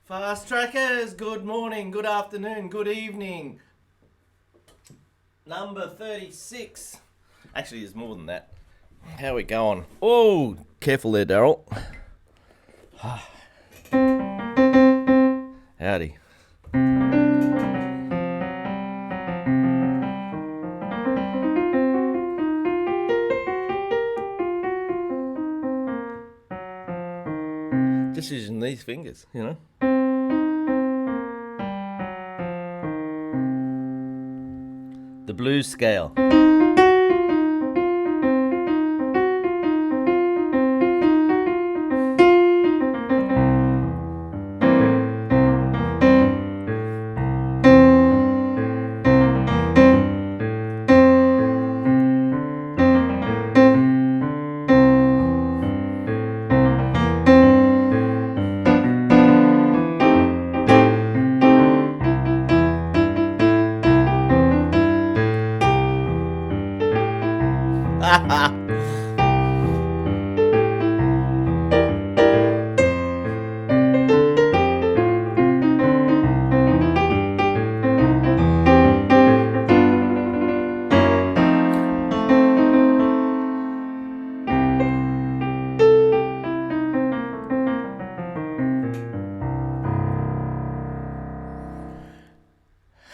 Fast trackers, good morning, good afternoon, good evening. Number 36. Actually, there's more than that. How are we going? Oh, careful there, Daryl. Howdy. Just using these fingers, you know. The blues scale.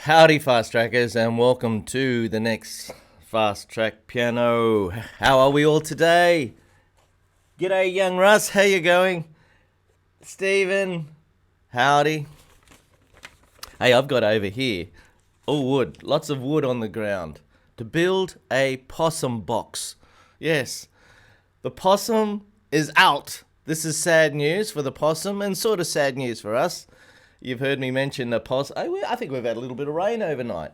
Howdy, fast trackers, and welcome to the next Fast Track Piano. How are we all today? G'day, young Russ. How you going? Stephen. Howdy. Hey, I've got over here all wood, lots of wood on the ground to build a possum box. Yes, the possum is out. This is sad news for the possum and sort of sad news for us. You've heard me mention the possum. I think we've had a little bit of rain overnight.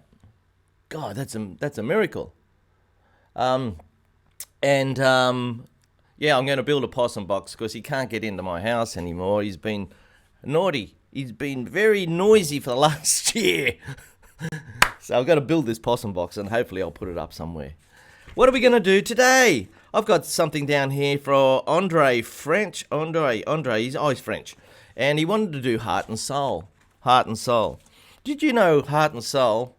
God, that's a miracle. Yeah, I'm going to build a possum box because he can't get into my house anymore. He's been naughty. He's been very noisy for the last year. So I've got to build this possum box and hopefully I'll put it up somewhere. What are we going to do today? I've got something down here for Andre French. Andre, he's French. And he wanted to do Heart and Soul. Heart and Soul. Did you know Heart and Soul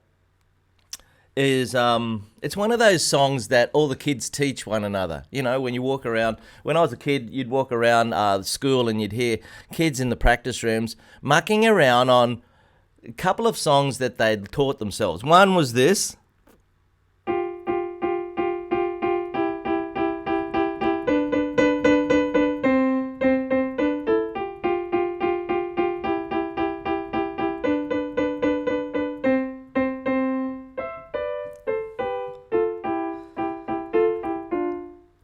is, it's one of those songs that all the kids teach one another. You know, when you walk around, when I was a kid, you'd walk around school and you'd hear kids in the practice rooms mucking around on a couple of songs that they'd taught themselves. One was this.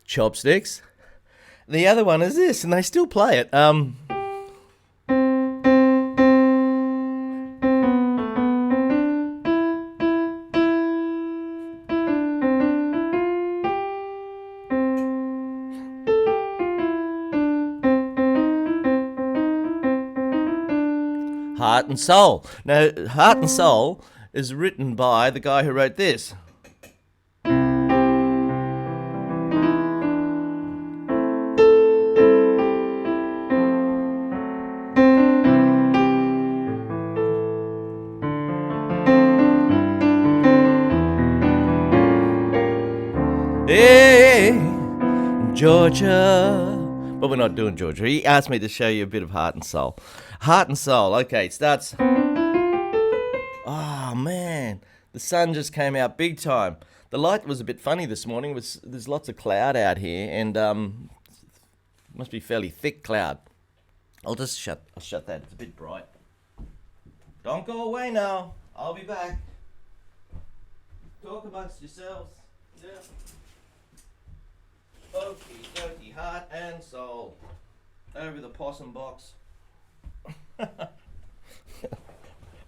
Chopsticks. The other one is this, and they still play it. Heart and Soul. Now, Heart and Soul is written by the guy who wrote this. Hey, Georgia. But we're not doing Georgia. He asked me to show you a bit of Heart and Soul. Heart and Soul. Okay, it starts. Oh, man. The sun just came out big time. The light was a bit funny this morning. There's lots of cloud out here, and must be fairly thick cloud. I'll shut that. It's a bit bright. Don't go away now. I'll be back. Talk amongst yourselves. Yeah. Okie dokie, Heart and Soul. Over the possum box.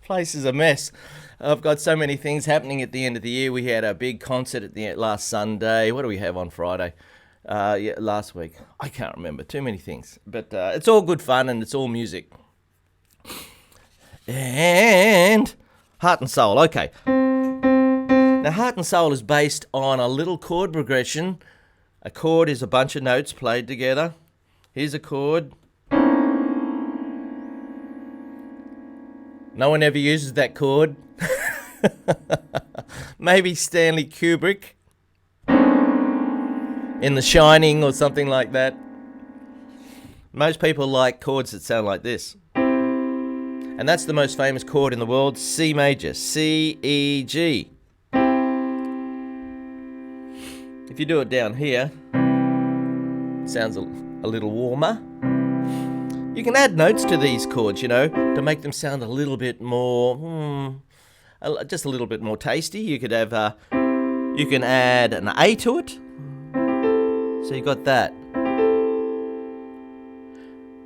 Place is a mess. I've got so many things happening at the end of the year. We had a big concert at the last Sunday. What do we have on Friday? Last week. I can't remember. Too many things. But it's all good fun and it's all music. And Heart and Soul. Okay. Now, Heart and Soul is based on a little chord progression. A chord is a bunch of notes played together. Here's a chord. No one ever uses that chord. Maybe Stanley Kubrick in The Shining or something like that. Most people like chords that sound like this. And that's the most famous chord in the world, C major, C, E, G. If you do it down here, it sounds a little warmer. You can add notes to these chords, to make them sound a little bit more, just a little bit more tasty. You could have, you can add an A to it. So you got that.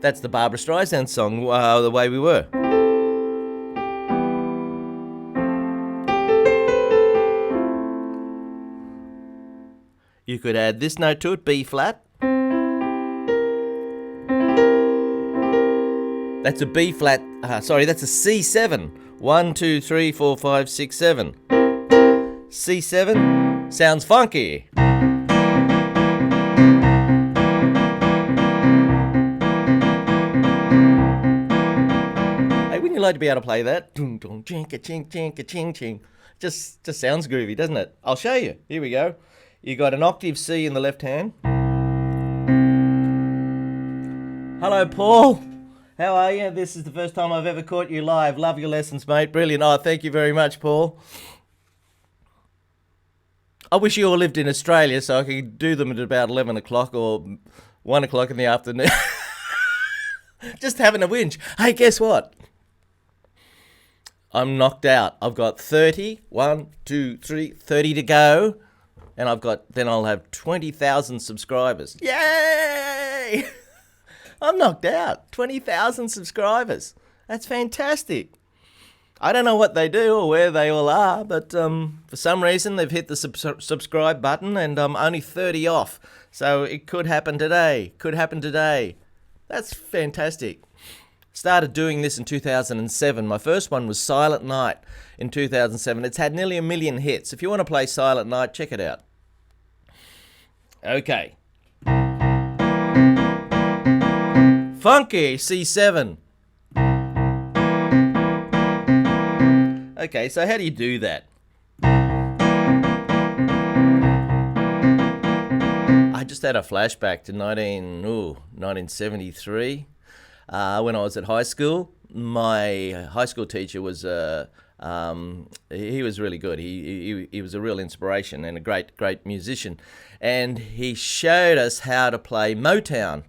That's the Barbra Streisand song, The Way We Were. You could add this note to it, B flat. That's a B flat, that's a C7. 1, 2, 3, 4, 5, 6, 7. C7 sounds funky. Hey, wouldn't you like to be able to play that? Just sounds groovy, doesn't it? I'll show you. Here we go. You got an octave C in the left hand. Hello, Paul. How are you? This is the first time I've ever caught you live. Love your lessons, mate. Brilliant. Oh, thank you very much, Paul. I wish you all lived in Australia so I could do them at about 11 o'clock or 1 o'clock in the afternoon. Just having a whinge. Hey, guess what? I'm knocked out. I've got 30. 1, 2, 3, 30 to go. And then I'll have 20,000 subscribers. Yay! I'm knocked out. 20,000 subscribers. That's fantastic. I don't know what they do or where they all are, but for some reason they've hit the subscribe button and I'm only 30 off. So it could happen today. That's fantastic. Started doing this in 2007. My first one was Silent Night in 2007. It's had nearly 1 million hits. If you want to play Silent Night, check it out. Okay. Funky, C7. Okay, so how do you do that? I just had a flashback to 1973. When I was at high school. My high school teacher was he was really good. He was a real inspiration and a great musician, and he showed us how to play Motown.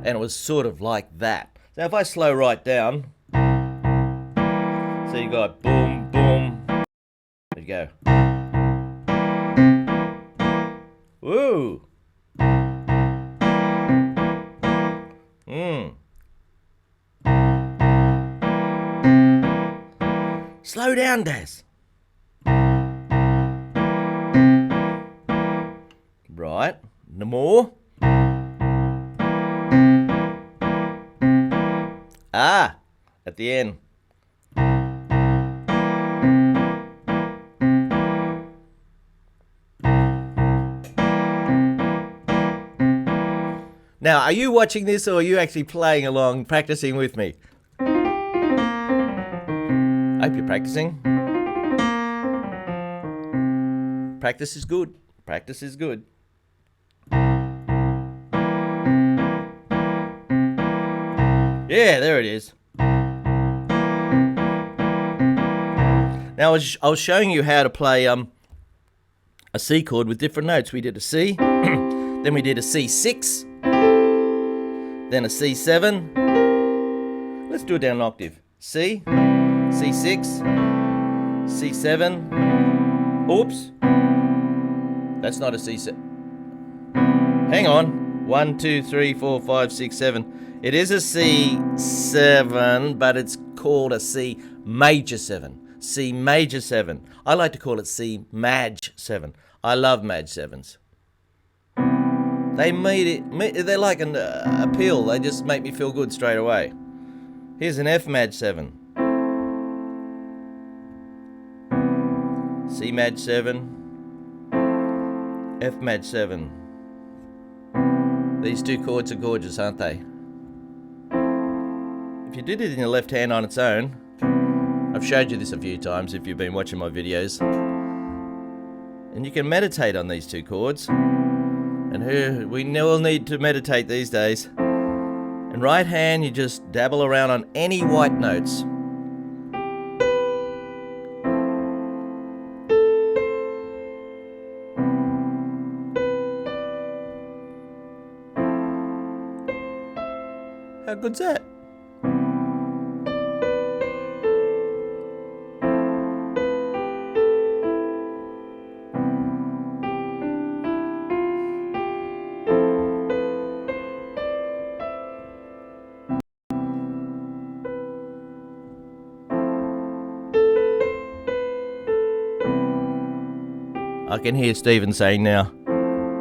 And it was sort of like that. Now if I slow right down, so you got boom, boom, there you go. Woo! Slow down, Daz. Right, no more. At the end. Now, are you watching this or are you actually playing along, practicing with me? I hope you're practicing. Practice is good. Practice is good. Yeah, there it is. Now, I was showing you how to play a C chord with different notes. We did a C, then we did a C6, then a C7. Let's do it down an octave. C, C6, C7. Oops. That's not a C7. Hang on. 1, 2, 3, 4, 5, 6, 7. It is a C7, but it's called a C major 7. C major 7. I like to call it C Maj 7. I love Maj 7s. They're like a pill. They just make me feel good straight away. Here's an F Maj 7. C Maj 7. F Maj 7. These two chords are gorgeous, aren't they? If you did it in your left hand on its own, I've showed you this a few times if you've been watching my videos, and you can meditate on these two chords, and we all need to meditate these days. And right hand, you just dabble around on any white notes. How good's that? I can hear Stephen saying now,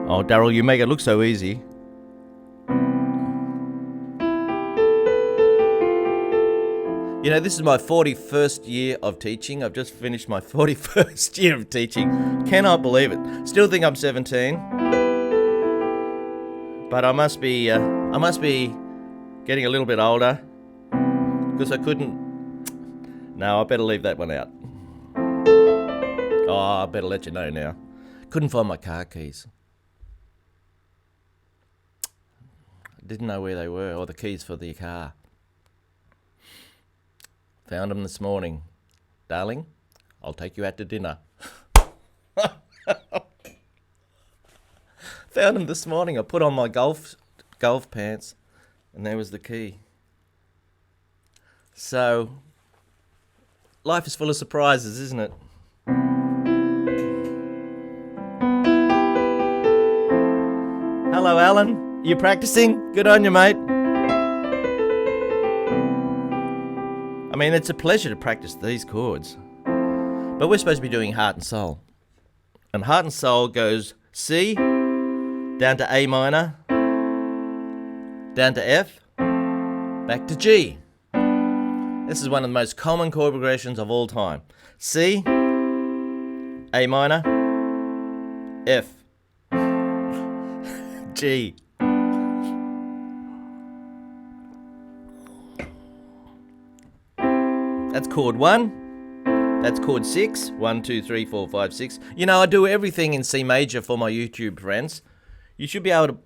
"Oh, Daryl, you make it look so easy." You know, this is my 41st year of teaching. I've just finished my 41st year of teaching. Cannot believe it. Still think I'm 17. But I must be getting a little bit older, because I couldn't... No, I better leave that one out. Oh, I better let you know now. Couldn't find my car keys. Didn't know where they were, or the keys for the car. Found them this morning. Darling, I'll take you out to dinner. Found them this morning. I put on my golf pants, and there was the key. So, life is full of surprises, isn't it? Hello, Alan. You practicing? Good on you, mate. I mean, it's a pleasure to practice these chords. But we're supposed to be doing heart and soul. And heart and soul goes C, down to A minor, down to F, back to G. This is one of the most common chord progressions of all time. C, A minor, F, G. That's chord 1. That's chord 6. 1, 2, 3, 4, 5, 6. You know, I do everything in C major for my YouTube friends. You should be able to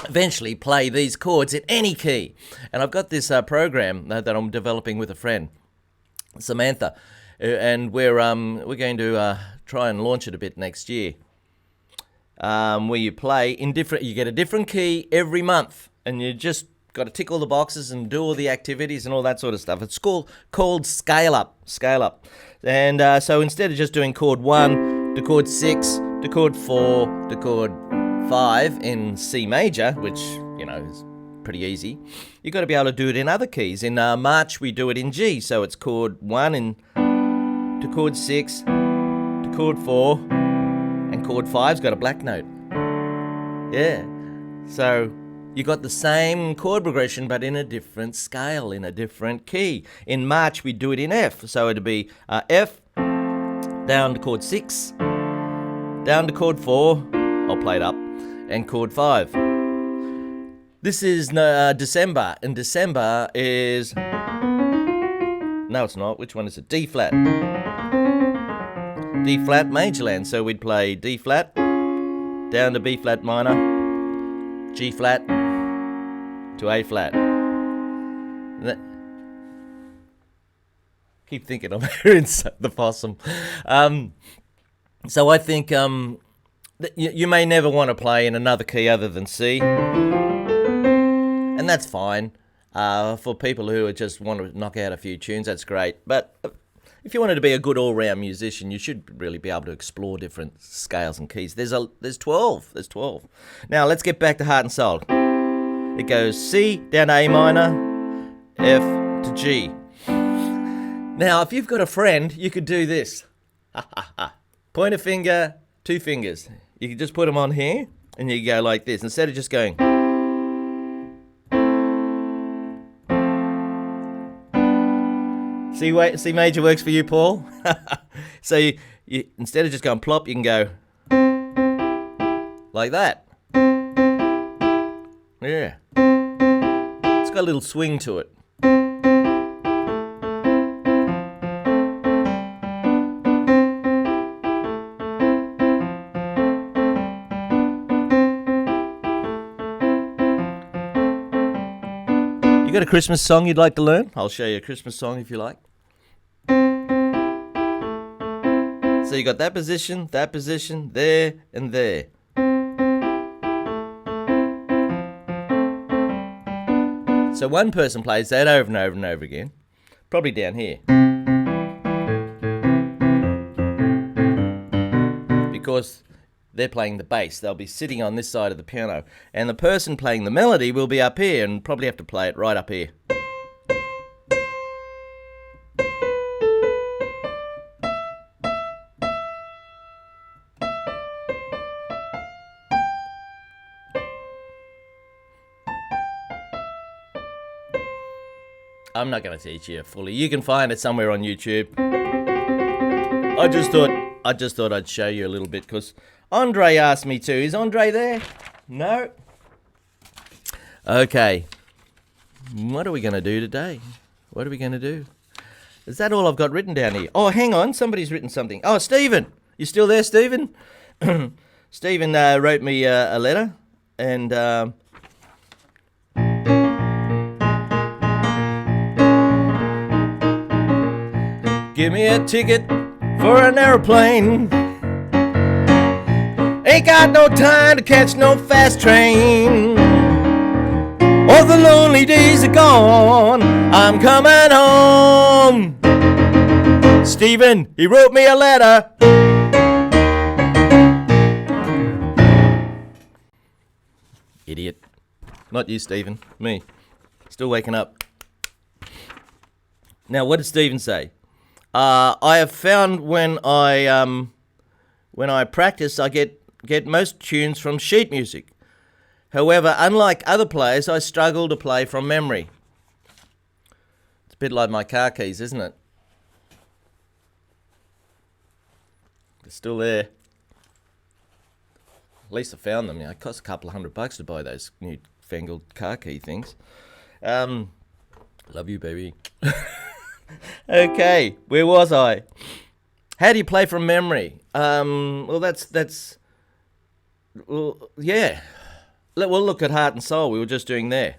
eventually play these chords in any key. And I've got this program that I'm developing with a friend, Samantha, and we're going to try and launch it a bit next year. Where you play in you get a different key every month, and you just got to tick all the boxes and do all the activities and all that sort of stuff. It's called Scale Up. And so instead of just doing chord 1 to chord 6 to chord 4 to chord 5 in C major, which, you know, is pretty easy, you've got to be able to do it in other keys. In March, we do it in G, so it's chord 1 to chord 6 to chord 4, and chord 5's got a black note. Yeah. So you got the same chord progression, but in a different scale, in a different key. In March, we do it in F. So it'd be F, down to chord 6, down to chord 4, I'll play it up, and chord 5. This is December, and December is... No, it's not. Which one is it? D flat. D flat major land. So we'd play D flat, down to B flat minor, G flat, to A flat. Keep thinking I'm hearing the possum. So I think you may never want to play in another key other than C, and that's fine. For people who just want to knock out a few tunes, that's great. But if you wanted to be a good all-round musician, you should really be able to explore different scales and keys. There's 12. There's 12. Now let's get back to heart and soul. It goes C down to A minor, F to G. Now, if you've got a friend, you could do this. Point a finger, two fingers. You can just put them on here, and you go like this, instead of just going. C major works for you, Paul? So you instead of just going plop, you can go like that. Yeah. It's got a little swing to it. You got a Christmas song you'd like to learn? I'll show you a Christmas song if you like. So you got that position, there, and there. So one person plays that over and over and over again, probably down here. Because they're playing the bass, they'll be sitting on this side of the piano. And the person playing the melody will be up here and probably have to play it right up here. I'm not going to teach you fully. You can find it somewhere on YouTube. I just thought I'd show you a little bit because Andre asked me to. Is Andre there? No. Okay. What are we going to do today? What are we going to do? Is that all I've got written down here? Oh, hang on. Somebody's written something. Oh, Stephen. You still there, Stephen? Stephen wrote me a letter and... Give me a ticket for an aeroplane. Ain't got no time to catch no fast train. All the lonely days are gone. I'm coming home. Stephen, he wrote me a letter. Idiot. Not you, Stephen. Me. Still waking up. Now, what did Stephen say? I have found when I practice, I get most tunes from sheet music. However, unlike other players, I struggle to play from memory. It's a bit like my car keys, isn't it? They're still there. At least I found them. You know, it costs a couple of $100 to buy those new fangled car key things. Love you, baby. Okay, where was I? How do you play from memory? Well, yeah. We'll look at Heart and Soul. We were just doing there.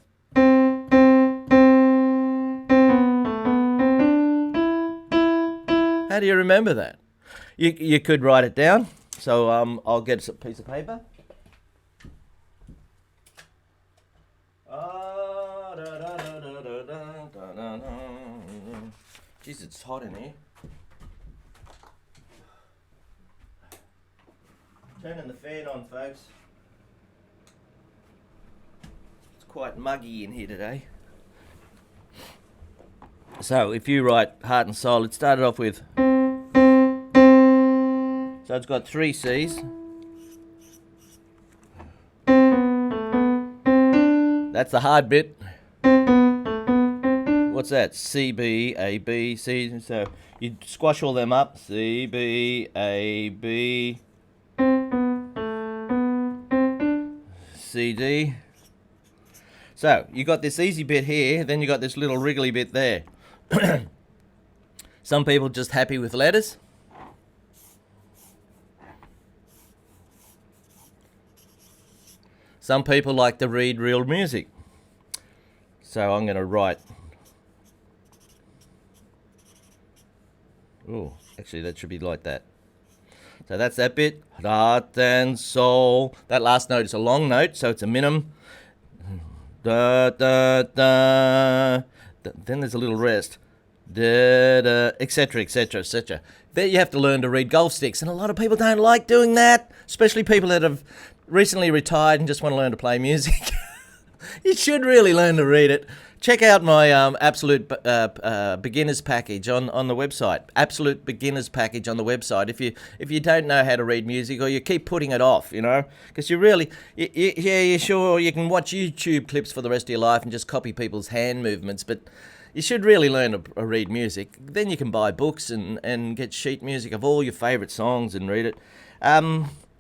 How do you remember that? You could write it down. So I'll get a piece of paper. Jeez, it's hot in here. Turning the fan on, folks. It's quite muggy in here today. So, if you write Heart and Soul, it started off with... So it's got 3 C's. That's the hard bit. What's that? C, B, A, B, C. So you squash all them up. C, B, A, B, C, D. So you got this easy bit here, then you got this little wriggly bit there. Some people just happy with letters. Some people like to read real music. So I'm going to write... Oh, actually that should be like that. So that's that bit. Heart and soul. That last note is a long note, so it's a minimum. Da, da, da. Then there's a little rest. Da, da, etc., etc., etc. Then you have to learn to read golf sticks, and a lot of people don't like doing that, especially people that have recently retired and just want to learn to play music. You should really learn to read it. Check out my absolute beginners package on the website. Absolute beginners package on the website. If you don't know how to read music or you keep putting it off, you know, because you're sure you can watch YouTube clips for the rest of your life and just copy people's hand movements, but you should really learn to read music. Then you can buy books and get sheet music of all your favourite songs and read it.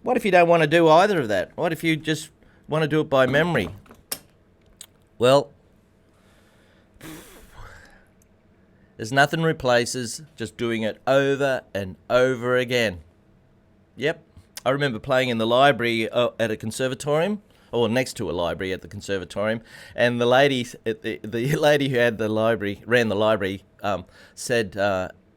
What if you don't want to do either of that? What if you just want to do it by memory? Well, there's nothing replaces just doing it over and over again. Yep. I remember playing in the library at a conservatorium, or next to a library at the conservatorium, and the lady who had the library, ran the library, said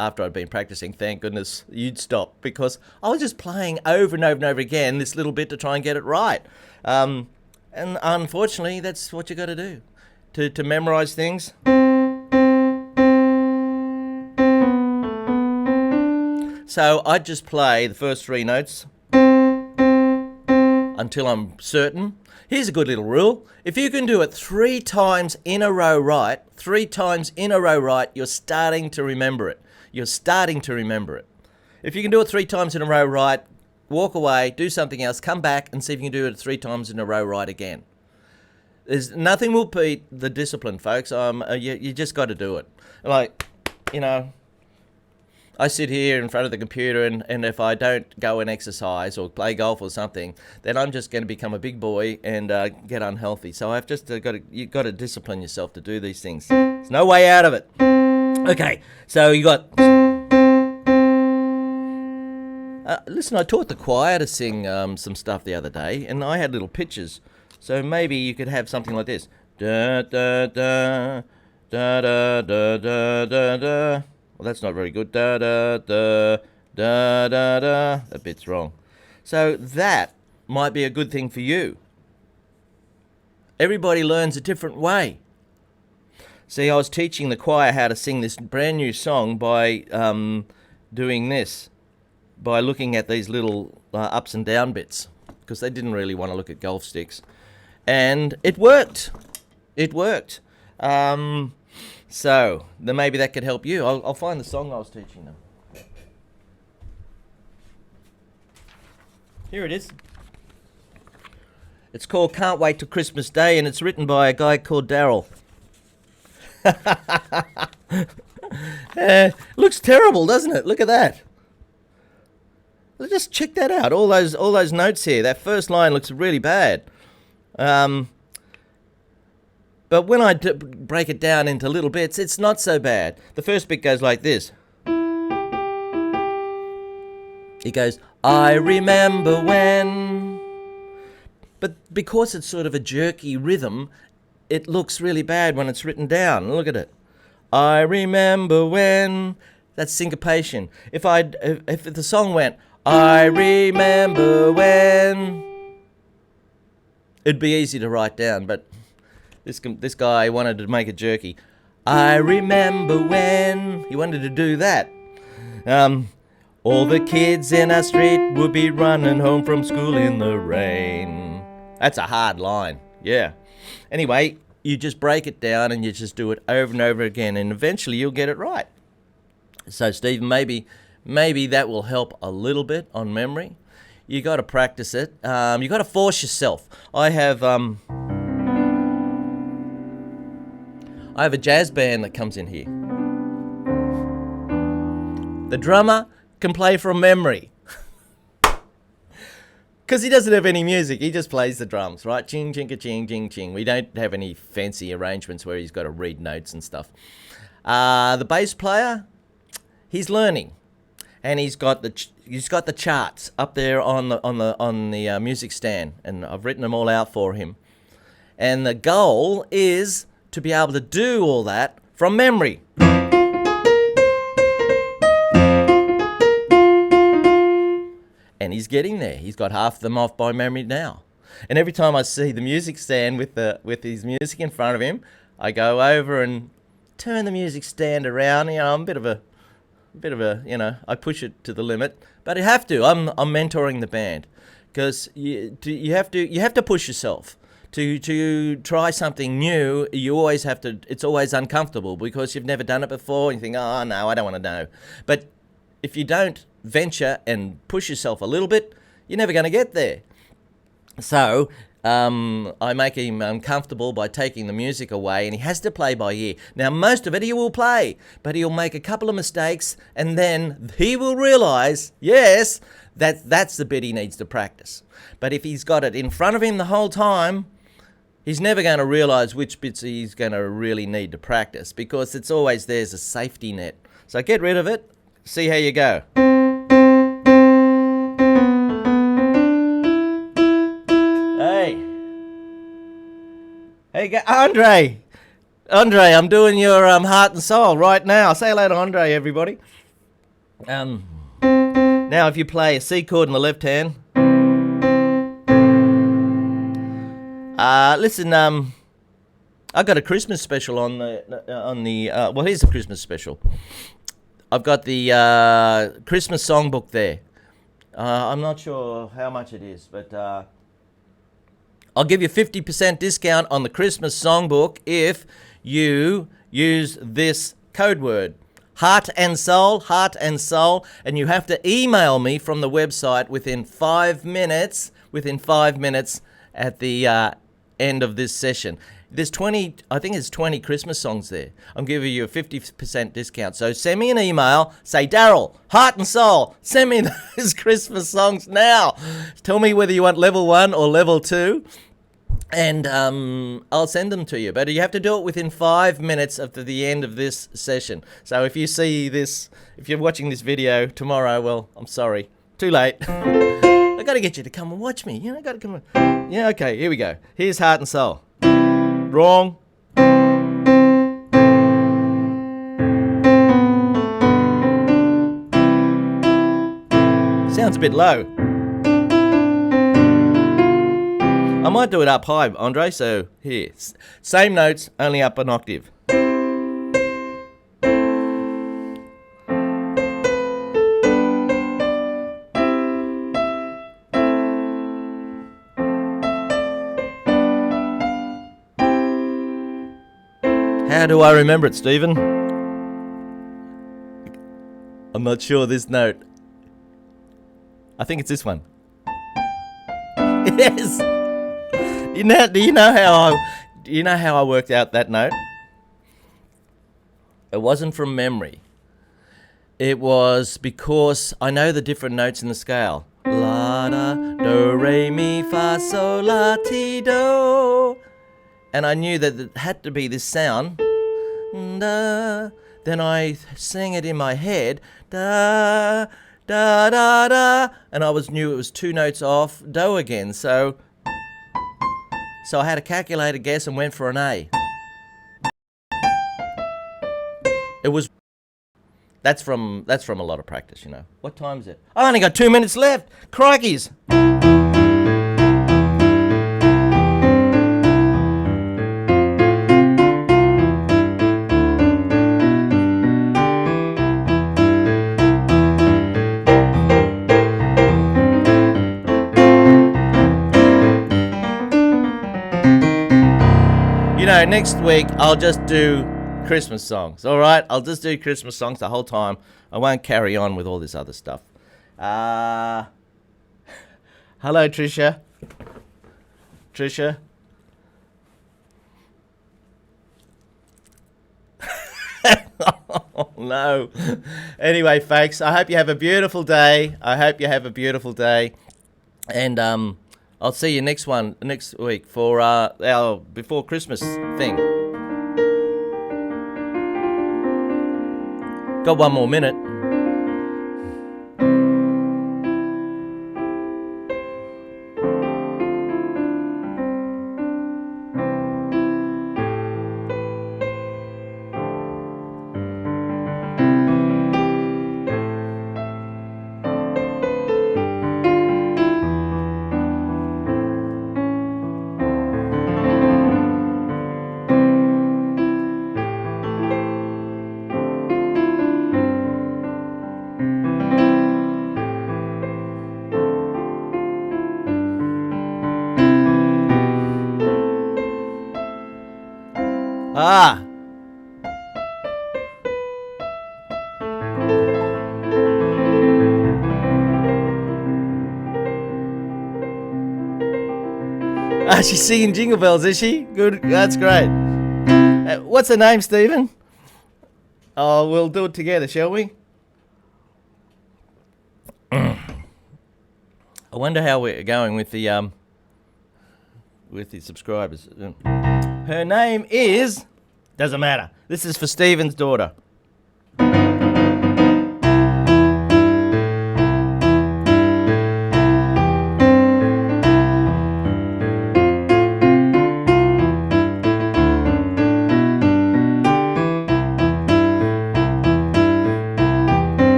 after I'd been practicing, "Thank goodness you'd stop," because I was just playing over and over and over again this little bit to try and get it right. And unfortunately, that's what you got to do to memorize things. So I'd just play the first three notes until I'm certain. Here's a good little rule. If you can do it 3 times in a row right, you're starting to remember it. If you can do it 3 times in a row right, walk away, do something else, come back and see if you can do it 3 times in a row right again. There's nothing will beat the discipline, folks. You just got to do it. Like, I sit here in front of the computer, and if I don't go and exercise or play golf or something, then I'm just going to become a big boy and get unhealthy. So I've just you've got to discipline yourself to do these things. There's no way out of it. Okay, so you got. Listen, I taught the choir to sing some stuff the other day, and I had little pictures. So maybe you could have something like this. Da da da da da da da da da. Well, that's not very good. Da da da da da da. That bit's wrong. So that might be a good thing for you. Everybody learns a different way. See, I was teaching the choir how to sing this brand new song by doing this, by looking at these little ups and down bits, because they didn't really want to look at golf sticks. And it worked. So then maybe that could help you. I'll find the song I was teaching them. Here it is. It's called Can't Wait Till Christmas Day, and it's written by a guy called Daryl. Looks terrible, doesn't it? Look at that. Just check that out. All those notes here. That first line looks really bad. But when I break it down into little bits, it's not so bad. The first bit goes like this. It goes, I remember when. But because it's sort of a jerky rhythm, it looks really bad when it's written down. Look at it. I remember when. That's syncopation. If the song went, I remember when, it'd be easy to write down, but this guy wanted to make it jerky. I remember when. He wanted to do that. All the kids in our street would be running home from school in the rain. That's a hard line. Yeah. Anyway, you just break it down and you just do it over and over again, and eventually you'll get it right. So, Stephen, maybe that will help a little bit on memory. You got to practice it. You got to force yourself. I have a jazz band that comes in here. The drummer can play from memory. Because he doesn't have any music, he just plays the drums, right? Ching, ching, ching, ching, ching. We don't have any fancy arrangements where he's got to read notes and stuff. The bass player, he's learning, and he's got the charts up there on the music stand, and I've written them all out for him. And the goal is to be able to do all that from memory. And he's getting there. He's got half of them off by memory now. And every time I see the music stand with his music in front of him, I go over and turn the music stand around. I'm a bit of a, I push it to the limit. But I have to. I'm mentoring the band, because you have to push yourself. To try something new, you always have to. It's always uncomfortable because you've never done it before, and you think, oh no, I don't want to know. But if you don't venture and push yourself a little bit, you're never going to get there. So I make him uncomfortable by taking the music away, and he has to play by ear. Now, most of it he will play, but he'll make a couple of mistakes, and then he will realise, yes, that's the bit he needs to practice. But if he's got it in front of him the whole time, he's never going to realise which bits he's going to really need to practice, because it's always there's a safety net. So get rid of it. See how you go. Hey. Hey, Andre. Andre, I'm doing your heart and soul right now. Say hello to Andre, everybody. Now, if you play a C chord in the left hand, listen. I got a Christmas special on the. Well, here's a Christmas special. I've got the Christmas songbook there. I'm not sure how much it is, but I'll give you 50% discount on the Christmas songbook if you use this code word. Heart and soul, and you have to email me from the website within 5 minutes, at the end of this session. There's 20, I think it's 20 Christmas songs there. I'm giving you a 50% discount. So send me an email, say, Daryl, heart and soul, send me those Christmas songs now. Tell me whether you want level 1 or level 2. And I'll send them to you. But you have to do it within 5 minutes after the end of this session. So if you see this, if you're watching this video tomorrow, well, I'm sorry. Too late. I got to get you to come and watch me. You know, I got to come and... Yeah, okay, here we go. Here's Heart and Soul. Wrong. Sounds a bit low. I might do it up high, Andre, so here. Same notes, only up an octave. How do I remember it, Stephen? I'm not sure this note. I think it's this one. Yes! Do you know how I worked out that note? It wasn't from memory. It was because I know the different notes in the scale. La da do re mi fa sol la ti do, and I knew that it had to be this sound. Da. Then I sang it in my head. Da da da da, and I knew it was 2 notes off do again. So I had a calculator guess and went for an A. It was... That's from a lot of practice, you know. What time is it? I only got 2 minutes left. Crikeys. You know, next week I'll just do Christmas songs, all right? I'll just do Christmas songs the whole time. I won't carry on with all this other stuff. Hello, Tricia. Tricia. Oh, no. Anyway, folks, I hope you have a beautiful day. And I'll see you next week for our before Christmas thing. Got 1 more minute. Ah! Ah, she's singing Jingle Bells, is she? Good, that's great. What's her name, Stephen? Oh, we'll do it together, shall we? I wonder how we're going with the with the subscribers. Her name is... Doesn't matter. This is for Stephen's daughter.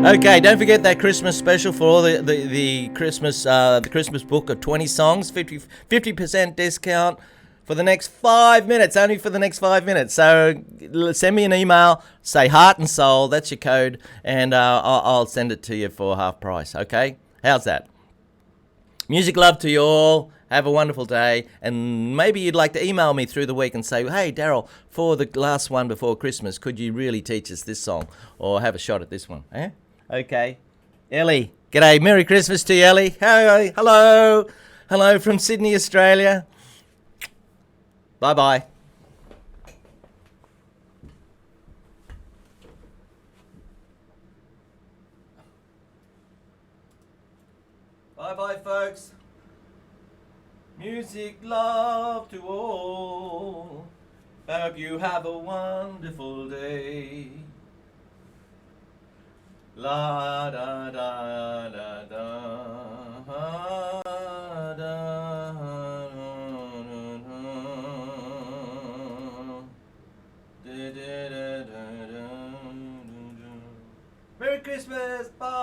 Okay, don't forget that Christmas special for all the Christmas book of 20 songs, 50% discount for the next 5 minutes, only for the next 5 minutes. So send me an email, say heart and soul, that's your code, and I'll send it to you for half price, okay? How's that? Music love to you all. Have a wonderful day. And maybe you'd like to email me through the week and say, hey, Daryl, for the last one before Christmas, could you really teach us this song or have a shot at this one? Eh? Okay. Ellie. G'day. Merry Christmas to you, Ellie. Hey, hello. Hello from Sydney, Australia. Bye-bye. Bye-bye, folks. Music love to all. Hope you have a wonderful day. La da da da da da da. Merry Christmas. Bye.